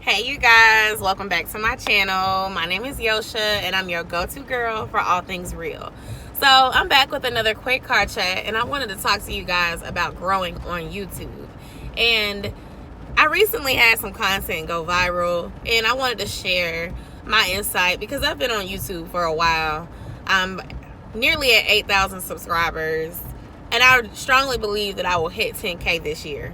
Hey you guys, welcome back to my channel. My name is Yo-sha and I'm your go-to girl for all things real. So I'm back with another quick car chat, and I wanted to talk to you guys about growing on YouTube. And I recently had some content go viral, and I wanted to share my insight because I've been on YouTube for a while. I'm nearly at 8,000 subscribers, and I strongly believe that I will hit 10K this year.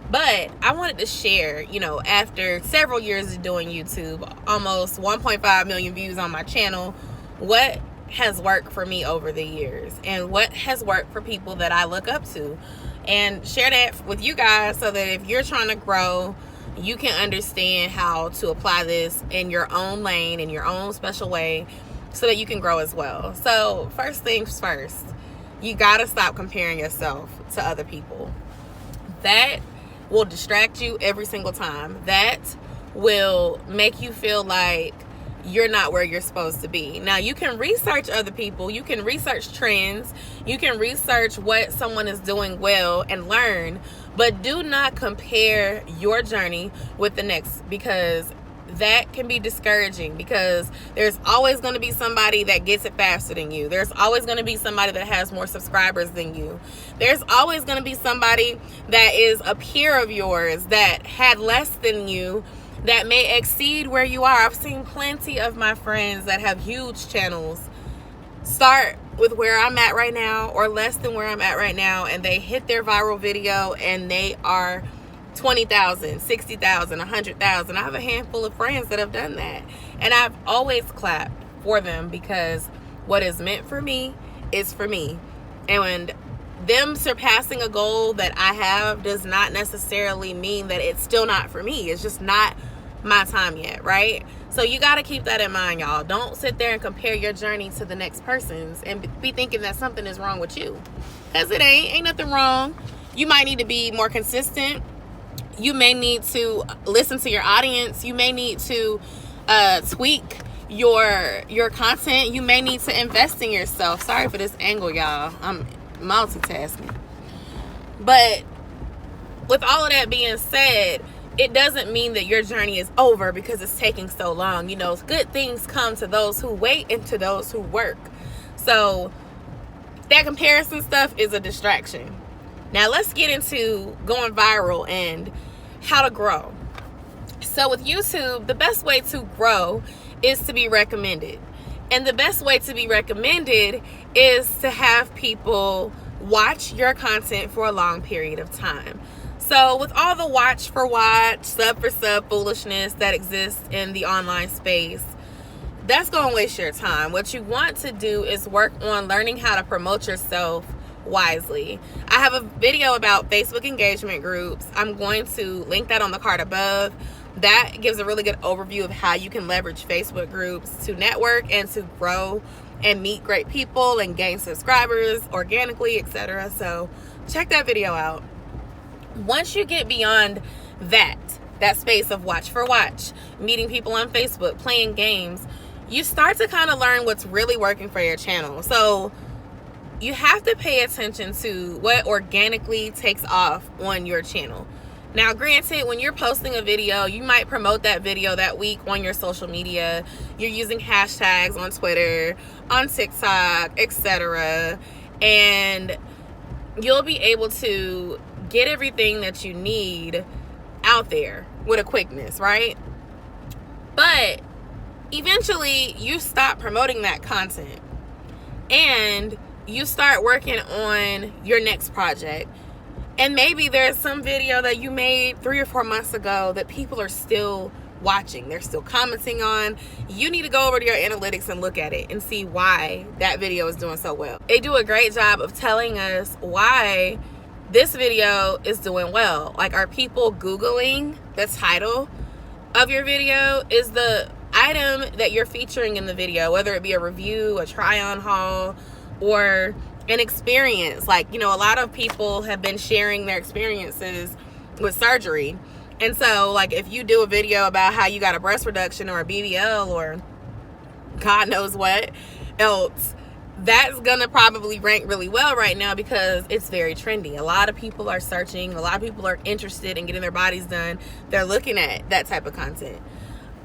But I wanted to share, after several years of doing YouTube, almost 1.5 million views on my channel, what has worked for me over the years and what has worked for people that I look up to, and share that with you guys so that if you're trying to grow, you can understand how to apply this in your own lane, in your own special way, so that you can grow as well. So first things first, you gotta stop comparing yourself to other people. That will distract you every single time. That will make you feel like you're not where you're supposed to be. Now, you can research other people, you can research trends, you can research what someone is doing well and learn, but do not compare your journey with the next, because that can be discouraging, because there's always going to be somebody that gets it faster than you. There's always going to be somebody that has more subscribers than you. There's always going to be somebody that is a peer of yours that had less than you, that may exceed where you are. I've seen plenty of my friends that have huge channels start with where I'm at right now or less than where I'm at right now, and they hit their viral video and they are 20,000, 60,000, 100,000. I have a handful of friends that have done that, and I've always clapped for them, because what is meant for me is for me. And them surpassing a goal that I have does not necessarily mean that it's still not for me. It's just not my time yet, right? So you got to keep that in mind, y'all. Don't sit there and compare your journey to the next person's and be thinking that something is wrong with you, because it ain't nothing wrong. You might need to be more consistent. You may need to listen to your audience. You may need to tweak your content. You may need to invest in yourself. Sorry for this angle, y'all. I'm multitasking. But with all of that being said, it doesn't mean that your journey is over because it's taking so long. Good things come to those who wait and to those who work. So that comparison stuff is a distraction. Now let's get into going viral and how to grow. So with YouTube, the best way to grow is to be recommended. And the best way to be recommended is to have people watch your content for a long period of time. So with all the watch for watch, sub for sub foolishness that exists in the online space, that's going to waste your time. What you want to do is work on learning how to promote yourself wisely. I have a video about Facebook engagement groups. I'm going to link that on the card above. That gives a really good overview of how you can leverage Facebook groups to network and to grow and meet great people and gain subscribers organically, etc. So check that video out. Once you get beyond that space of watch for watch, meeting people on Facebook, playing games, you start to kind of learn what's really working for your channel. So you have to pay attention to what organically takes off on your channel. Now, granted, when you're posting a video, you might promote that video that week on your social media. You're using hashtags on Twitter, on TikTok, etc. And you'll be able to get everything that you need out there with a quickness, right? But eventually, you stop promoting that content and you start working on your next project. And maybe there's some video that you made 3 or 4 months ago that people are still watching. They're still commenting on. You need to go over to your analytics and look at it and see why that video is doing so well. They do a great job of telling us why this video is doing well. Like, are people Googling the title of your video? Is the item that you're featuring in the video, whether it be a review, a try-on haul, or an experience? Like, a lot of people have been sharing their experiences with surgery. And so, like, if you do a video about how you got a breast reduction or a BBL or God knows what else, that's gonna probably rank really well right now because it's very trendy. A lot of people are searching, a lot of people are interested in getting their bodies done. They're looking at that type of content.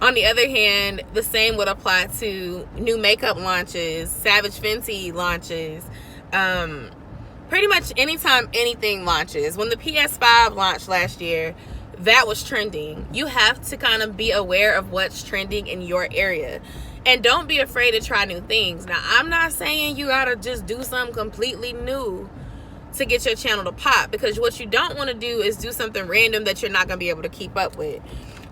On the other hand, the same would apply to new makeup launches, Savage Fenty launches, pretty much anytime anything launches. When the PS5 launched last year, that was trending. You have to kind of be aware of what's trending in your area. And don't be afraid to try new things. Now, I'm not saying you gotta just do something completely new to get your channel to pop, because what you don't want to do is do something random that you're not gonna be able to keep up with.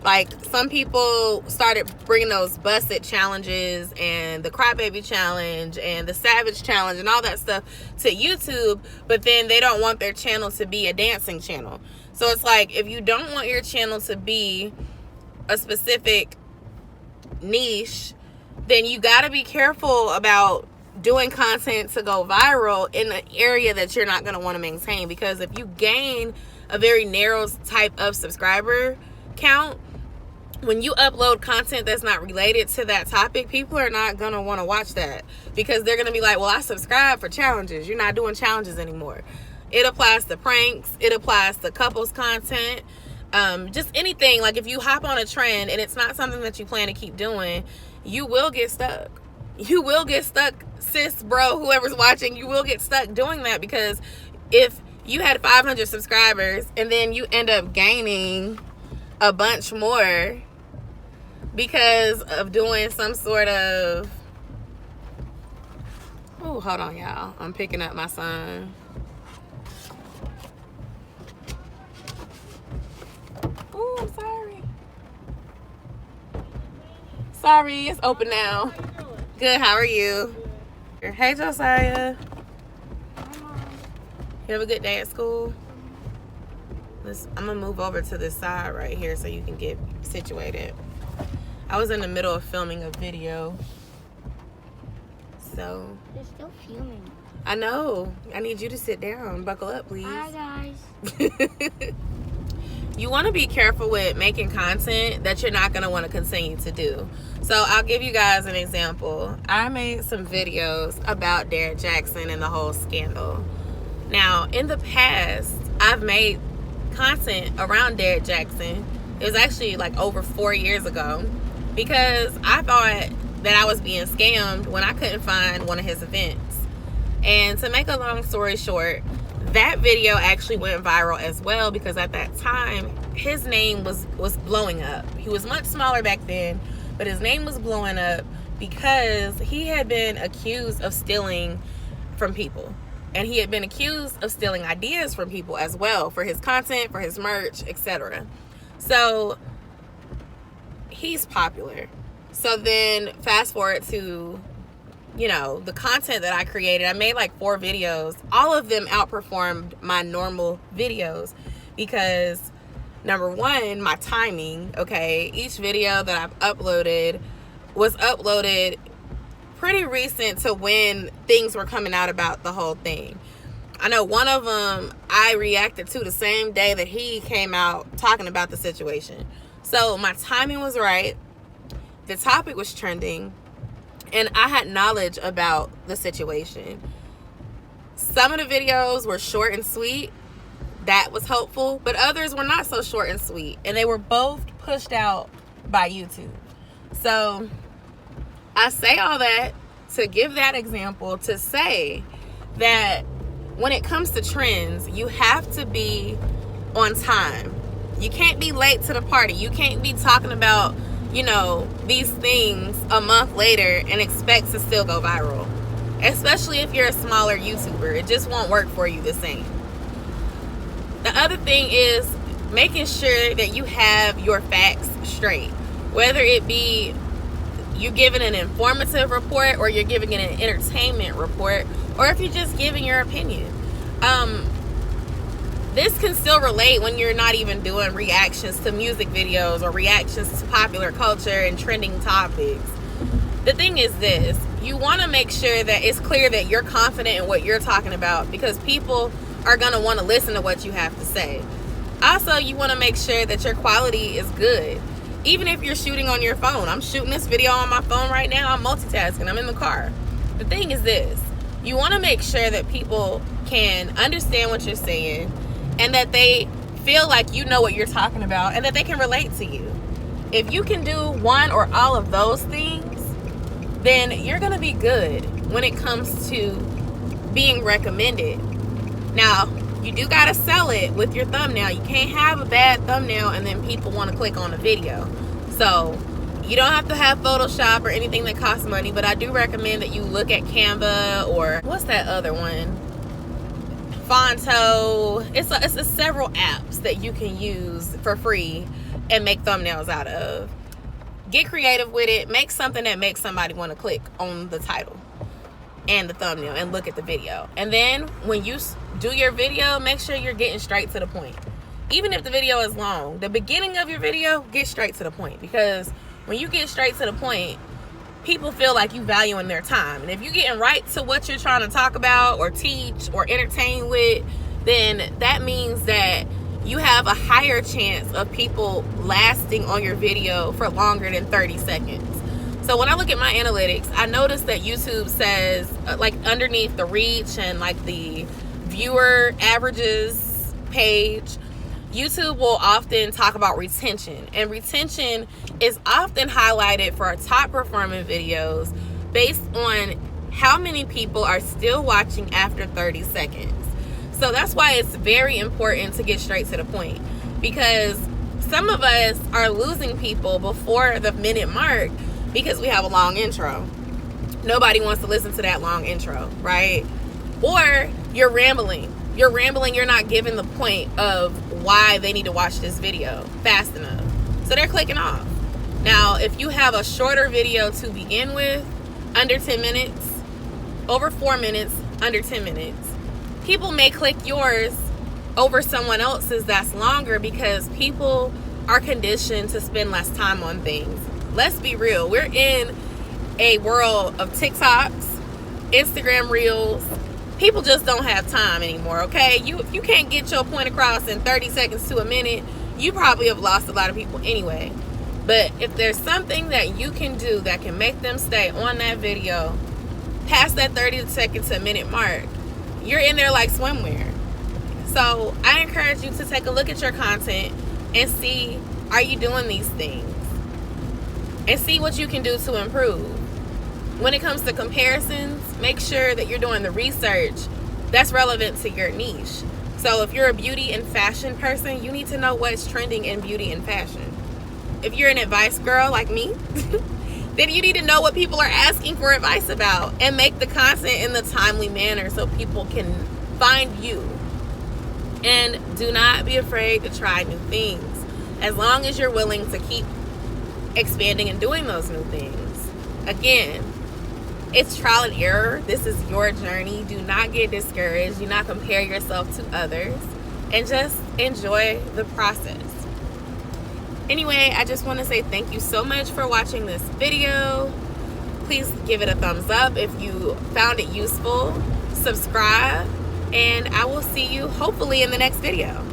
Like, some people started bringing those busted challenges and the crybaby challenge and the savage challenge and all that stuff to YouTube, but then they don't want their channel to be a dancing channel. So it's like, if you don't want your channel to be a specific niche, then you got to be careful about doing content to go viral in an area that you're not going to want to maintain. Because if you gain a very narrow type of subscriber count, when you upload content that's not related to that topic, people are not going to want to watch that, because they're going to be like, well, I subscribe for challenges. You're not doing challenges anymore. It applies to pranks. It applies to couples content. Just anything. Like, if you hop on a trend and it's not something that you plan to keep doing, you will get stuck. You will get stuck, sis, bro, whoever's watching. You will get stuck doing that, because if you had 500 subscribers and then you end up gaining a bunch more because of doing some sort of... Oh, hold on, y'all. I'm picking up my son. Oh, I'm sorry. Sorry, it's open now. Good, how are you? Hey, Josiah. You have a good day at school? I'm gonna move over to this side right here so you can get situated. I was in the middle of filming a video. So. They're still filming. I know. I need you to sit down. Buckle up, please. Hi, guys. You want to be careful with making content that you're not going to want to continue to do. So I'll give you guys an example. I made some videos about Derrick Jaxn and the whole scandal. Now, in the past, I've made content around Derrick Jaxn. It was actually like over 4 years ago, because I thought that I was being scammed when I couldn't find one of his events. And to make a long story short, that video actually went viral as well, because at that time his name was blowing up. He was much smaller back then, but his name was blowing up because he had been accused of stealing from people, and he had been accused of stealing ideas from people as well for his content, for his merch, etc. So he's popular. So then fast forward to, you know, the content that I created. I made like 4 videos. All of them outperformed my normal videos because, number one, my timing. Okay, each video that I've uploaded was uploaded pretty recent to when things were coming out about the whole thing. I know one of them I reacted to the same day that he came out talking about the situation. So my timing was right. The topic was trending. And I had knowledge about the situation. Some of the videos were short and sweet. That was helpful. But others were not so short and sweet. And they were both pushed out by YouTube. So I say all that to give that example, to say that when it comes to trends, you have to be on time. You can't be late to the party. You can't be talking about, you know, these things a month later and expect to still go viral. Especially if you're a smaller YouTuber. It just won't work for you the same. The other thing is making sure that you have your facts straight. Whether it be you're giving an informative report or you're giving an entertainment report, or if you're just giving your opinion. This can still relate when you're not even doing reactions to music videos or reactions to popular culture and trending topics. The thing is this, you want to make sure that it's clear that you're confident in what you're talking about, because people are going to want to listen to what you have to say. Also, you want to make sure that your quality is good. Even if you're shooting on your phone. I'm shooting this video on my phone right now. I'm multitasking. I'm in the car. The thing is this, You want to make sure that people can understand what you're saying and that they feel like you know what you're talking about and that they can relate to you. If you can do one or all of those things, then you're going to be good when it comes to being recommended. Now, you do got to sell it with your thumbnail. You can't have a bad thumbnail and then people want to click on the video. So you don't have to have Photoshop or anything that costs money, but I do recommend that you look at Canva or what's that other one? Fonto. It's several apps that you can use for free and make thumbnails out of. Get creative with it. Make something that makes somebody want to click on the title and the thumbnail and look at the video. And then when you do your video, make sure you're getting straight to the point. Even if the video is long, the beginning of your video, get straight to the point, because when you get straight to the point, people feel like you valuing their time. And if you're getting right to what you're trying to talk about or teach or entertain with, then that means that you have a higher chance of people lasting on your video for longer than 30 seconds. So when I look at my analytics, I notice that YouTube says, like underneath the reach and like the viewer averages page, YouTube will often talk about retention, and retention is often highlighted for our top performing videos based on how many people are still watching after 30 seconds. So that's why it's very important to get straight to the point, because some of us are losing people before the minute mark because we have a long intro. Nobody wants to listen to that long intro, right? Or you're rambling. You're not giving the point of why they need to watch this video fast enough. So they're clicking off. Now, if you have a shorter video to begin with, under 10 minutes, over 4 minutes, under 10 minutes, people may click yours over someone else's that's longer because people are conditioned to spend less time on things. Let's be real. We're in a world of TikToks, Instagram Reels. People just don't have time anymore, okay? If you can't get your point across in 30 seconds to a minute, you probably have lost a lot of people anyway. But if there's something that you can do that can make them stay on that video past that 30 seconds to a minute mark, you're in there like swimwear. So I encourage you to take a look at your content and see, are you doing these things? And see what you can do to improve. When it comes to comparisons, make sure that you're doing the research that's relevant to your niche. So if you're a beauty and fashion person, you need to know what's trending in beauty and fashion. If you're an advice girl like me, then you need to know what people are asking for advice about and make the content in the timely manner so people can find you. And do not be afraid to try new things, as long as you're willing to keep expanding and doing those new things. Again, it's trial and error. This is your journey. Do not get discouraged. Do not compare yourself to others, and just enjoy the process. Anyway, I just want to say thank you so much for watching this video. Please give it a thumbs up if you found it useful. Subscribe, and I will see you hopefully in the next video.